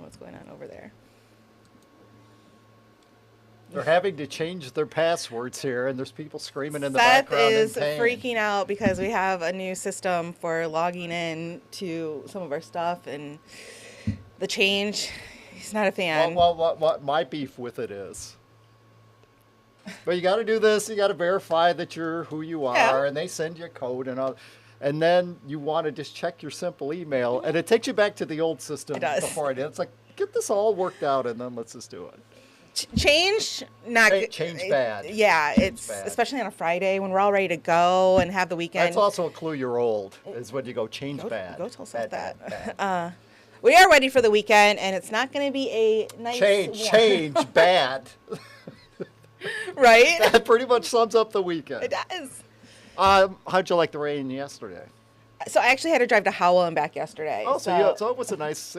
what's going on over there. They're having to change their passwords here, and there's people screaming in the Seth background is in pain. freaking out because we have a new system for logging in to some of our stuff, and the change, he's not a fan. What my beef with it is. But you got to do this. You got to verify that you're who you are, and they send you a code and all. And then you want to just check your simple email, and it takes you back to the old system It does. before I did. It's like, get this all worked out, and then let's just do it. Change, not good. Change bad. Yeah, it's bad. especially on a Friday when we're all ready to go and have the weekend. That's also a clue you're old, is when you go bad. Go tell Seth Bad, that. bad. We are ready for the weekend, and it's not going to be a nice Change bad. right? That pretty much sums up the weekend. It does. How'd you like the rain yesterday? So I actually had to drive to Howell and back yesterday. Oh, so it was a nice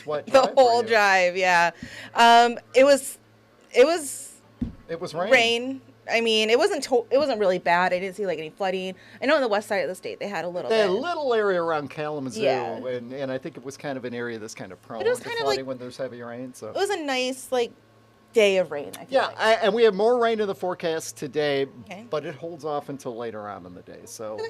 wet drive. The whole drive, yeah. It was rain. I mean, it wasn't really bad. I didn't see like any flooding. I know on the west side of the state they had a little They bit. had a little area around Kalamazoo, Yeah. and I think it was kind of an area that's kind of prone But it was to kind of flooding like- when there's heavy rain. So It was a nice day of rain. I feel yeah, like. and we have more rain in the forecast today, Okay. but it holds off until later on in the day. So,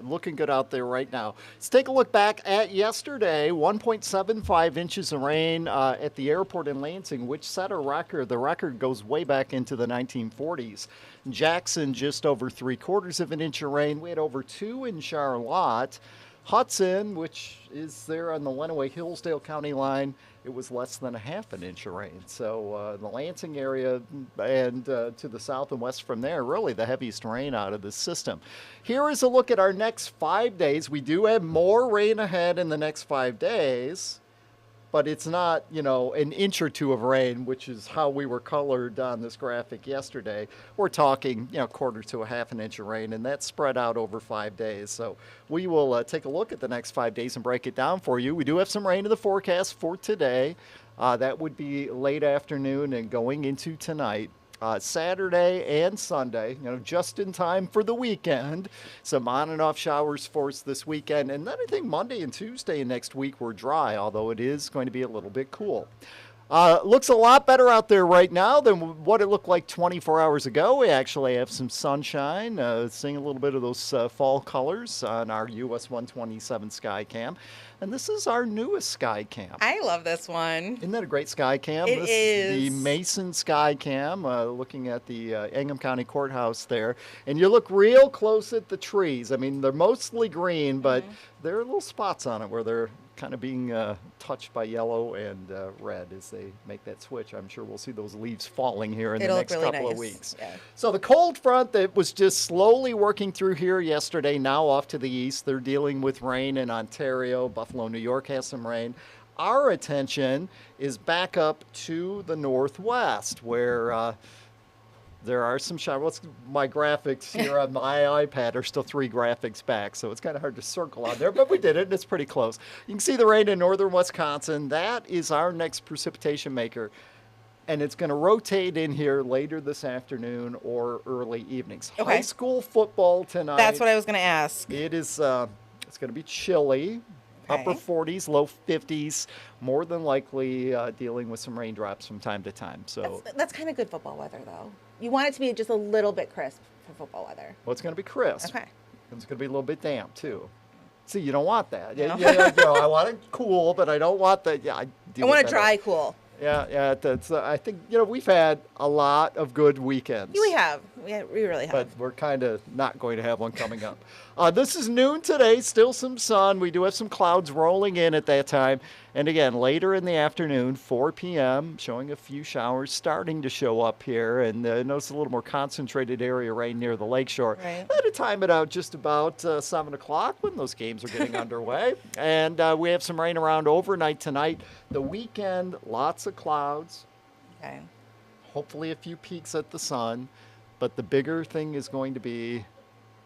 looking good out there right now. Let's take a look back at yesterday. 1.75 inches of rain at the airport in Lansing, which set a record. The record goes way back into the 1940s. Jackson, just over 3/4 of an inch of rain. We had over 2 in Charlotte. Hudson, which is there on the Lenawee-Hillsdale County line, it was less than a half an inch of rain. So the Lansing area and to the south and west from there, really the heaviest rain out of the system. Here is a look at our next 5 days. We do have more rain ahead in the next 5 days, but it's not, an inch or two of rain, which is how we were colored on this graphic yesterday. We're talking, quarter to a half an inch of rain, and that's spread out over 5 days. So we will take a look at the next 5 days and break it down for you. We do have some rain in the forecast for today. That would be late afternoon and going into tonight. Saturday and Sunday, just in time for the weekend. Some on and off showers for us this weekend. And then I think Monday and Tuesday next week were dry, although it is going to be a little bit cool. Looks a lot better out there right now than what it looked like 24 hours ago. We actually have some sunshine, seeing a little bit of those fall colors on our US 127 Skycam. And this is our newest Skycam. I love this one. Isn't that a great Skycam? It This is. The Mason Skycam, looking at the Ingham County Courthouse there. And you look real close at the trees. I mean, they're mostly green, but there are little spots on it where they're kind of being touched by yellow and red as they make that switch. I'm sure we'll see those leaves falling here in It'll the look next really couple of nice. weeks. Yeah. So the cold front that was just slowly working through here yesterday, now off to the east. They're dealing with rain in Ontario. Buffalo, New York has some rain. Our attention is back up to the northwest where there are some showers. My graphics here on my iPad are still 3 graphics back, so it's kind of hard to circle on there, but we did it, and it's pretty close. You can see the rain in northern Wisconsin. That is our next precipitation maker, and it's going to rotate in here later this afternoon or early evenings. Okay. High school football tonight. That's what I was going to ask. It is, it's going to be chilly. Okay. Upper 40s, low 50s, more than likely dealing with some raindrops from time to time. So That's kind of good football weather, though. You want it to be just a little bit crisp for football weather. well, it's going to be crisp. Okay. It's going to be a little bit damp, too. See, you don't want that. No. I want it cool, but I don't want that. Yeah, I want it dry, cool. Yeah. That's. I think we've had a lot of good weekends. We have. We really have. But we're kind of not going to have one coming up. This is noon today, still some sun. We do have some clouds rolling in at that time. And again, later in the afternoon, 4 p.m., showing a few showers starting to show up here. And notice a little more concentrated area rain near the lakeshore. Right. I had to time it out just about 7 o'clock when those games are getting underway. And we have some rain around overnight tonight. The weekend, lots of clouds. Okay. Hopefully a few peaks at the sun. But the bigger thing is going to be,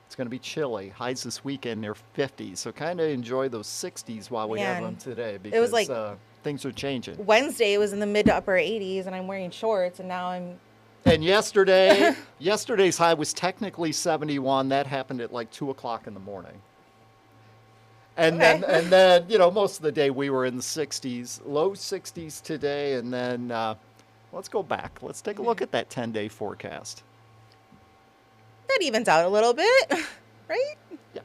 it's going to be chilly. Highs this weekend near 50. So kind of enjoy those 60s while we have Man, them today, it was because like- things are changing. Wednesday it was in the mid to upper 80s, and I'm wearing shorts, and now I'm. And yesterday's high was technically 71. That happened at like 2 o'clock in the morning. And Okay. then most of the day we were in the 60s, low 60s today, and then let's go back. Let's take a look at that 10-day forecast. That evens out a little bit, right? Yeah.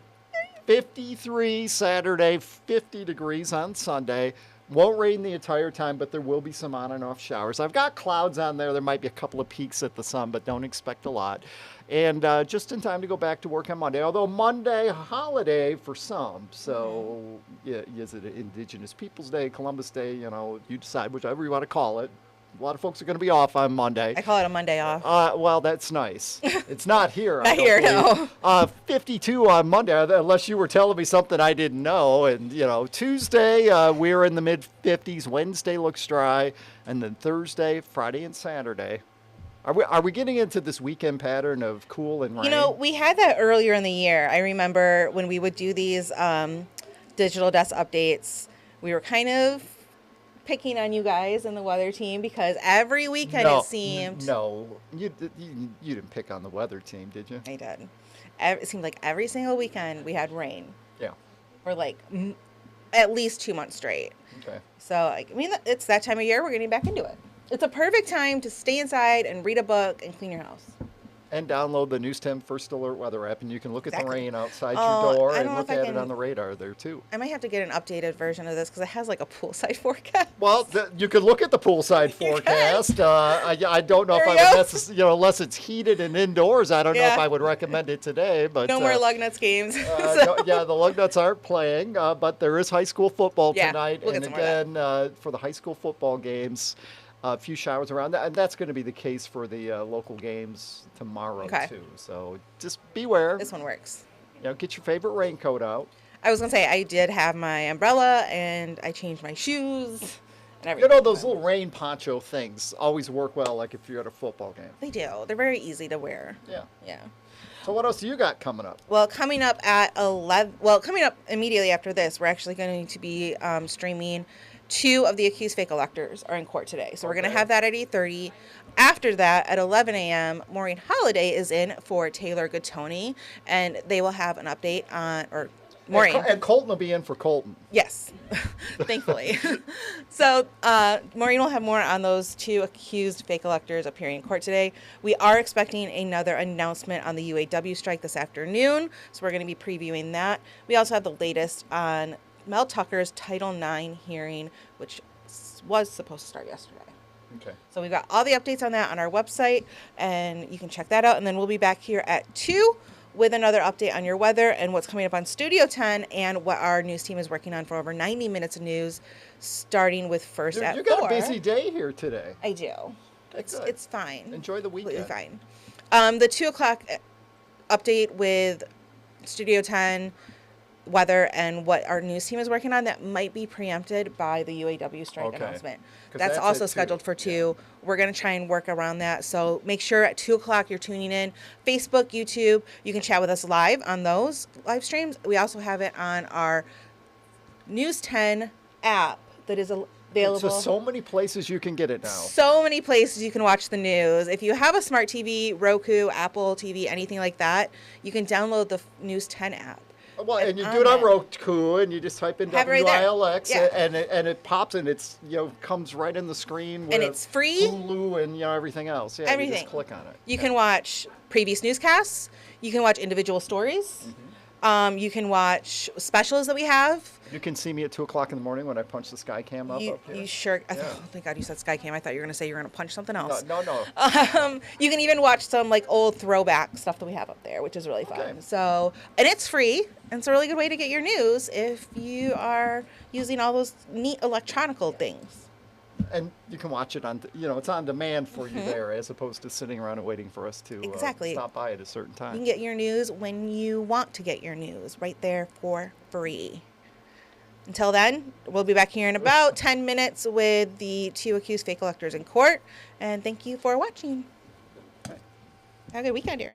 53 Saturday, 50 degrees on Sunday. Won't rain the entire time, but there will be some on and off showers. I've got clouds on there. There might be a couple of peaks at the sun, but don't expect a lot. And just in time to go back to work on Monday. Although Monday, a holiday for some. So, yeah, is it Indigenous Peoples Day, Columbus Day? You decide whichever you want to call it. A lot of folks are going to be off on Monday. I call it a Monday off. Well, that's nice. It's not here. Not here, no. 52 on Monday, unless you were telling me something I didn't know. And, Tuesday, we're in the mid-50s. Wednesday looks dry. And then Thursday, Friday, and Saturday. Are we getting into this weekend pattern of cool and rain? We had that earlier in the year. I remember when we would do these digital desk updates, we were kind of picking on you guys and the weather team because every weekend it seemed... No, you didn't pick on the weather team, did you? I did. It seemed like every single weekend we had rain. Yeah. For at least 2 months straight. Okay. So, it's that time of year. We're getting back into it. It's a perfect time to stay inside and read a book and clean your house. And download the News 10 First Alert weather app, and you can look at the rain outside Oh, your door I don't and know look if I at can- it on the radar there, too. I might have to get an updated version of this because it has like a poolside forecast. Well, you could look at the poolside forecast. I don't know if There I you would go. necessarily, unless it's heated and indoors, I don't know if Yeah. I would recommend it today. But No more Lugnuts games. no, yeah, the Lugnuts aren't playing, but there is high school football Yeah, tonight. we'll And get some more of again, for the high school football games, a few showers around, and that's going to be the case for the local games tomorrow, Okay. too. So just beware. This one works. Get your favorite raincoat out. I was going to say, I did have my umbrella and I changed my shoes and everything. Those little rain poncho things always work well, like if you're at a football game. They do. They're very easy to wear. Yeah. Yeah. So what else do you got coming up? Well, coming up immediately after this, we're actually going to be streaming 2 of the accused fake electors are in court today. So we're going to have that at 8:30. After that, at 11 a.m., Maureen Holiday is in for Taylor Gattoni, and they will have an update on, or Maureen. And Colton will be in for Colton. Yes, thankfully. So Maureen will have more on those 2 accused fake electors appearing in court today. We are expecting another announcement on the UAW strike this afternoon, so we're going to be previewing that. We also have the latest on Mel Tucker's Title IX hearing, which was supposed to start yesterday. Okay. So we've got all the updates on that on our website, and you can check that out. And then we'll be back here at 2 with another update on your weather and what's coming up on Studio 10 and what our news team is working on for over 90 minutes of news, starting with first at 4. You got a busy day here today. I do. Good. It's fine. Enjoy the weekend. Completely fine. The 2 o'clock update with Studio 10 weather and what our news team is working on that might be preempted by the UAW strike announcement. 'Cause That's that's also at 2. scheduled for 2. We're going to try and work around that. So make sure at 2 o'clock you're tuning in. Facebook, YouTube, you can chat with us live on those live streams. We also have it on our News 10 app that is available. There's so many places you can get it now. So many places you can watch the news. If you have a smart TV, Roku, Apple TV, anything like that, you can download the News 10 app. Well, and you do it on Roku, and you just type in Have it right there. WILX, Yeah. and it pops, and it's comes right in the screen with And it's free. Hulu and everything else. Yeah, Everything. You just click on it. You can watch previous newscasts. You can watch individual stories. You can watch specials that we have. You can see me at 2 o'clock in the morning when I punch the sky cam up here. You sure? Oh, thank God you said Skycam. I thought you were going to say you were going to punch something else. No. You can even watch some old throwback stuff that we have up there, which is really fun. Okay. So, and it's free, and it's a really good way to get your news if you are using all those neat electronical things. And you can watch it on, it's on demand for you there, as opposed to sitting around and waiting for us to Exactly. stop by at a certain time. You can get your news when you want to get your news, right there for free. Until then, we'll be back here in about 10 minutes with the 2 accused fake electors in court. And thank you for watching. Have a good weekend, Darrin.